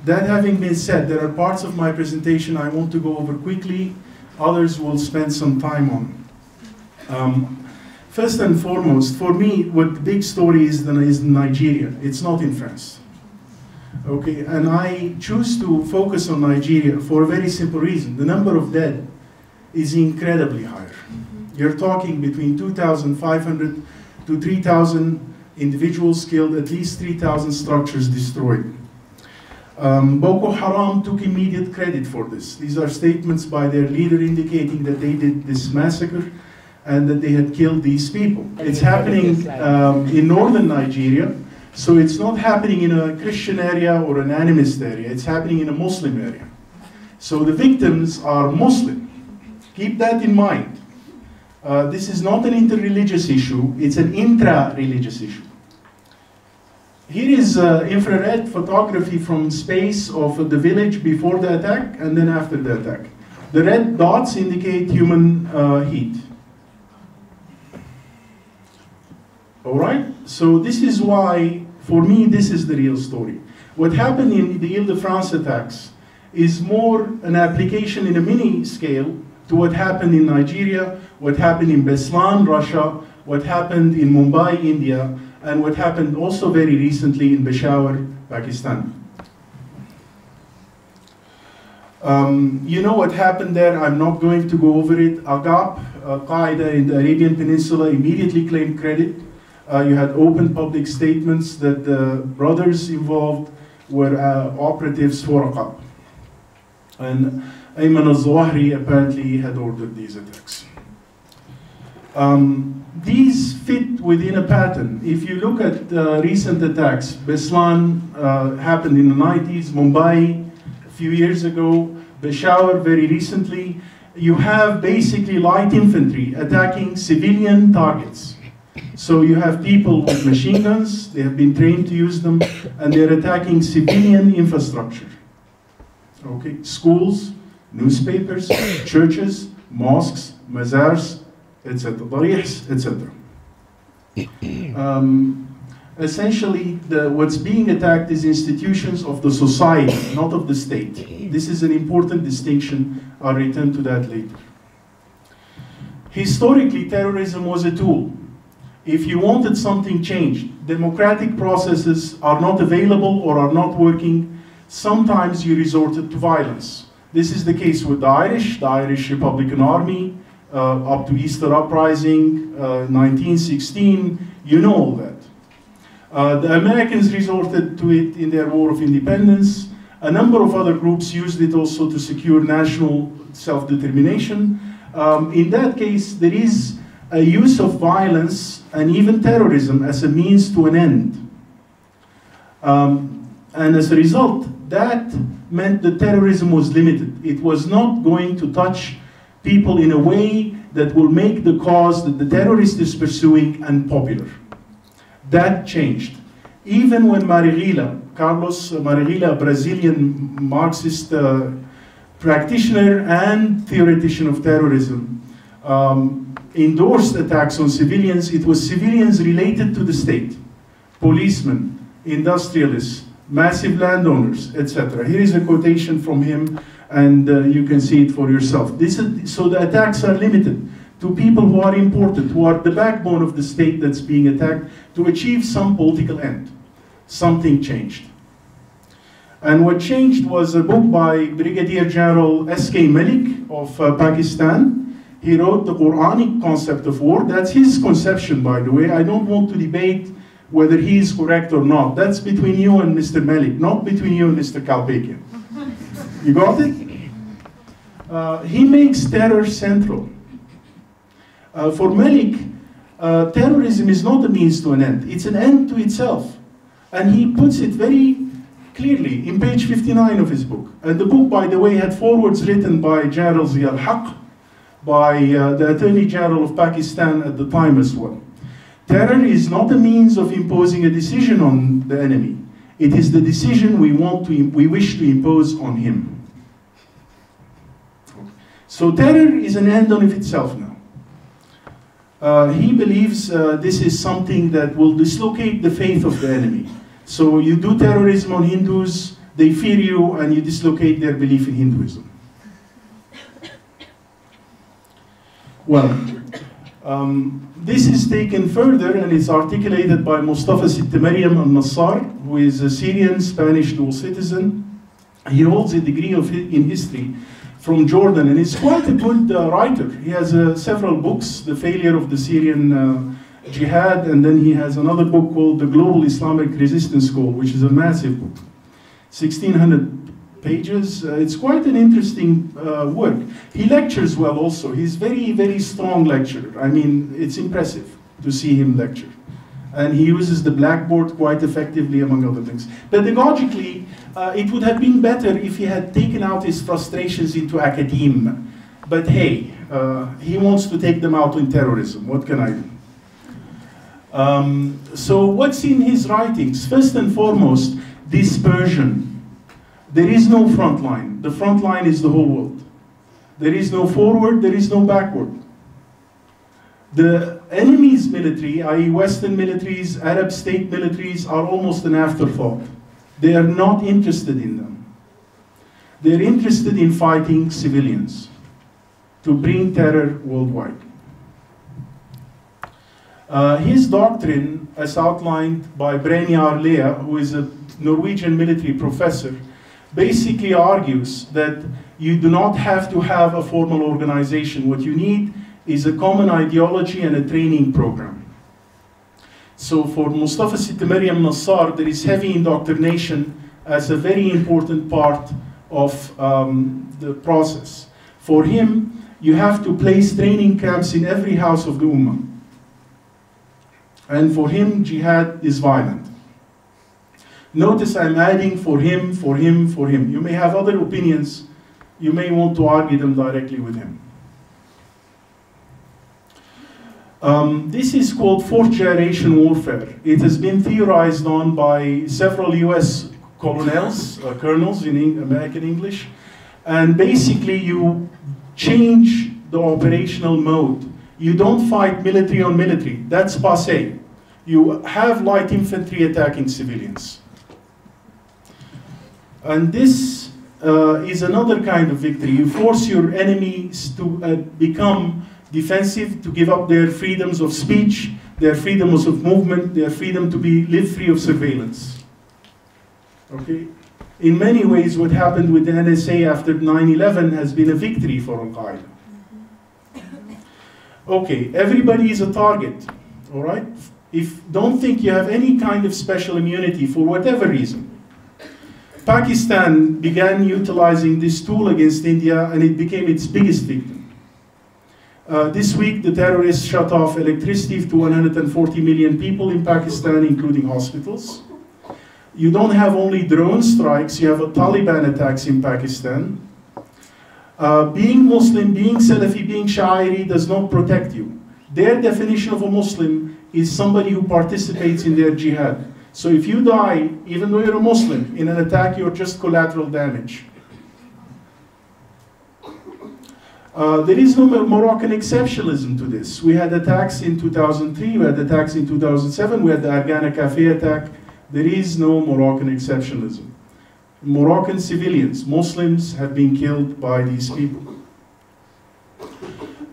That having been said, there are parts of my presentation I want to go over quickly, others will spend some time on. First and foremost, for me, what the big story is Nigeria. It's not in France. Okay, and I choose to focus on Nigeria for a very simple reason. The number of dead is incredibly higher. You're talking between 2,500 to 3,000 individuals killed, at least 3,000 structures destroyed. Boko Haram took immediate credit for this. These are statements by their leader indicating that they did this massacre and that they had killed these people. It's happening in northern Nigeria, so it's not happening in a Christian area or an animist area, it's happening in a Muslim area. So the victims are Muslim. Keep that in mind. This is not an interreligious issue, it's an intra-religious issue. Here is infrared photography from space of the village before the attack and then after the attack. The red dots indicate human heat. All right, so this is why, for me, this is the real story. What happened in the Ile-de-France attacks is more an application in a mini scale to what happened in Nigeria, what happened in Beslan, Russia, what happened in Mumbai, India, and what happened also very recently in Peshawar, Pakistan. You know what happened there, I'm not going to go over it. Agap, Qaeda in the Arabian Peninsula immediately claimed credit. You had open public statements that the brothers involved were operatives for Agap. And Ayman al-Zawahri apparently had ordered these attacks. These fit within a pattern. If you look at recent attacks, Beslan happened in the 90s, Mumbai a few years ago, Peshawar very recently. You have basically light infantry attacking civilian targets. So you have people with machine guns, they have been trained to use them, and they're attacking civilian infrastructure. Okay, schools, newspapers, churches, mosques, mazars, etc., darihs, etc. Essentially, what's being attacked is institutions of the society, not of the state. This is an important distinction. I'll return to that later. Historically, terrorism was a tool. If you wanted something changed, democratic processes are not available or are not working, sometimes you resorted to violence. This is the case with the Irish Republican Army, up to Easter Uprising, 1916, you know all that. The Americans resorted to it in their War of Independence. A number of other groups used it also to secure national self-determination. In that case, there is a use of violence and even terrorism as a means to an end. And as a result, that meant that terrorism was limited. It was not going to touch people in a way that will make the cause that the terrorist is pursuing unpopular. That changed. Even when Carlos Marighella, a Brazilian Marxist practitioner and theoretician of terrorism, endorsed attacks on civilians, it was civilians related to the state. Policemen, industrialists, massive landowners, etc. Here is a quotation from him, and you can see it for yourself. So the attacks are limited to people who are important, who are the backbone of the state that's being attacked, to achieve some political end. Something changed. And what changed was a book by Brigadier General S.K. Malik of Pakistan. He wrote the Quranic concept of war. That's his conception, by the way. I don't want to debate whether he is correct or not. That's between you and Mr. Malik, not between you and Mr. Kalpakian. You got it? He makes terror central. For Malik, terrorism is not a means to an end. It's an end to itself. And he puts it very clearly in page 59 of his book. And the book, by the way, had forewords written by General Zia al-Haq, by the Attorney General of Pakistan at the time as well. Terror is not a means of imposing a decision on the enemy. It is the decision we wish to impose on him. So terror is an end on itself now. He believes this is something that will dislocate the faith of the enemy. So you do terrorism on Hindus, they fear you and you dislocate their belief in Hinduism. Well, this is taken further and it's articulated by Mustafa Sittemaryam al-Nassar, who is a Syrian Spanish dual citizen. He holds a degree in history from Jordan, and he's quite a good writer. He has several books, The Failure of the Syrian Jihad, and then he has another book called The Global Islamic Resistance Call, which is a massive book, 1,600 pages. It's quite an interesting work. He lectures well also. He's very, very strong lecturer. I mean, it's impressive to see him lecture. And he uses the blackboard quite effectively, among other things. Pedagogically, it would have been better if he had taken out his frustrations into academia. But hey, he wants to take them out in terrorism. What can I do? So what's in his writings? First and foremost, dispersion. There is no front line. The front line is the whole world. There is no forward, there is no backward. The enemy's military, i.e. Western militaries, Arab state militaries, are almost an afterthought. They are not interested in them. They're interested in fighting civilians to bring terror worldwide. His doctrine, as outlined by Brynjar Lea, who is a Norwegian military professor, basically argues that you do not have to have a formal organization. What you need is a common ideology and a training program. So for Mustafa Sittemaryam al-Nassar, there is heavy indoctrination as a very important part of the process. For him, you have to place training camps in every house of the Ummah. And for him, jihad is violent. Notice I'm adding for him, for him, for him. You may have other opinions. You may want to argue them directly with him. This is called fourth generation warfare. It has been theorized on by several US colonels, colonels in American English. And basically you change the operational mode. You don't fight military on military. That's passé. You have light infantry attacking civilians. And this is another kind of victory. You force your enemies to become defensive, to give up their freedoms of speech, their freedoms of movement, their freedom to live free of surveillance. Okay? In many ways, what happened with the NSA after 9/11 has been a victory for Al-Qaeda. Okay, everybody is a target, all right? Don't think you have any kind of special immunity for whatever reason. Pakistan began utilizing this tool against India, and it became its biggest victim. This week, the terrorists shut off electricity to 140 million people in Pakistan, including hospitals. You don't have only drone strikes, you have Taliban attacks in Pakistan. Being Muslim, being Salafi, being Sha'iri does not protect you. Their definition of a Muslim is somebody who participates in their jihad. So if you die, even though you're a Muslim, in an attack, you're just collateral damage. There is no Moroccan exceptionalism to this. We had attacks in 2003, we had attacks in 2007, we had the Argana Cafe attack. There is no Moroccan exceptionalism. Moroccan civilians, Muslims, have been killed by these people.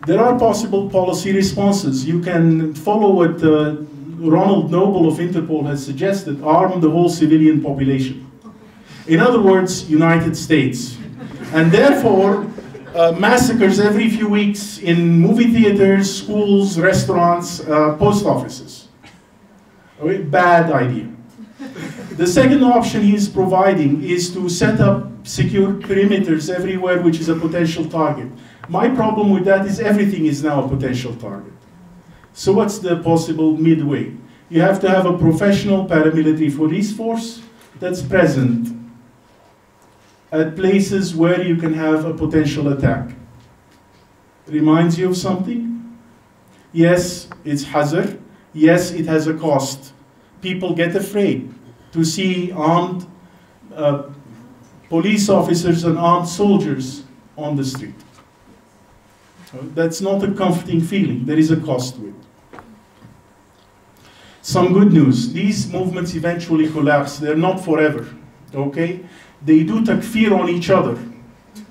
There are possible policy responses. You can follow what Ronald Noble of Interpol has suggested: arm the whole civilian population. In other words, United States. And therefore, massacres every few weeks in movie theaters, schools, restaurants, post offices. Okay? Bad idea. The second option he is providing is to set up secure perimeters everywhere which is a potential target. My problem with that is everything is now a potential target. So what's the possible midway? You have to have a professional paramilitary police force that's present at places where you can have a potential attack. Reminds you of something? Yes, it's hazard. Yes, it has a cost. People get afraid to see armed police officers and armed soldiers on the street. That's not a comforting feeling. There is a cost to it. Some good news. These movements eventually collapse. They're not forever. okay? They do takfir on each other,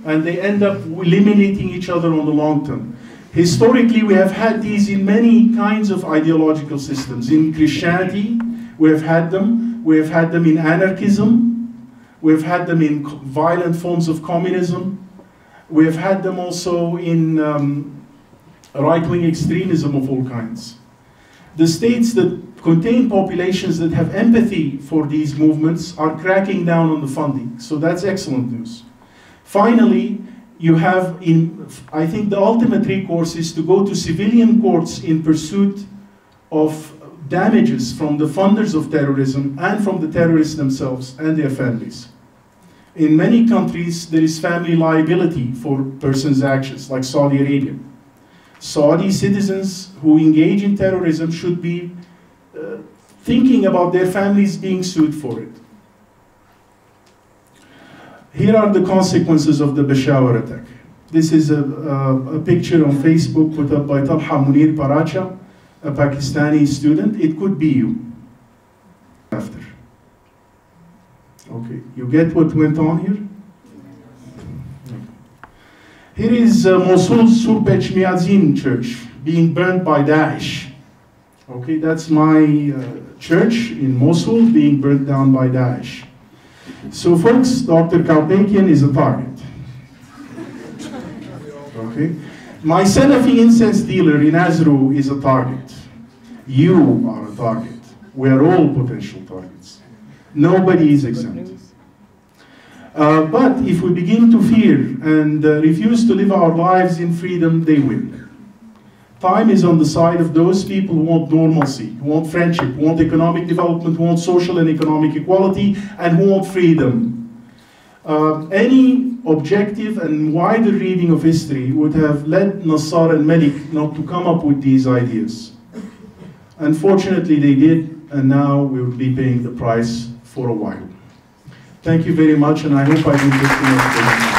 and they end up eliminating each other on the long term. Historically, we have had these in many kinds of ideological systems. In Christianity, we have had them. We have had them in anarchism. We have had them in violent forms of communism. We have had them also in right-wing extremism of all kinds. The states that contain populations that have empathy for these movements are cracking down on the funding. So that's excellent news. Finally, you have, I think the ultimate recourse is to go to civilian courts in pursuit of damages from the funders of terrorism and from the terrorists themselves and their families. In many countries, there is family liability for persons' actions, like Saudi Arabia. Saudi citizens who engage in terrorism should be thinking about their families being sued for it. Here are the consequences of the Peshawar attack. This is a picture on Facebook put up by Talha Munir Paracha, a Pakistani student. It could be you. After. Okay, you get what went on here? Here is Mosul's Surbech Miazin church being burned by Daesh. Okay, that's my church in Mosul being burnt down by Daesh. So folks, Dr. Kalpakian is a target. Okay? My Salafi incense dealer in Azru is a target. You are a target. We are all potential targets. Nobody is exempt. But if we begin to fear and refuse to live our lives in freedom, they win. Time is on the side of those people who want normalcy, who want friendship, who want economic development, who want social and economic equality, and who want freedom. Any objective and wider reading of history would have led Nassar and Malik not to come up with these ideas. Unfortunately, they did, and now we will be paying the price for a while. Thank you very much, and I hope I didn't get too much.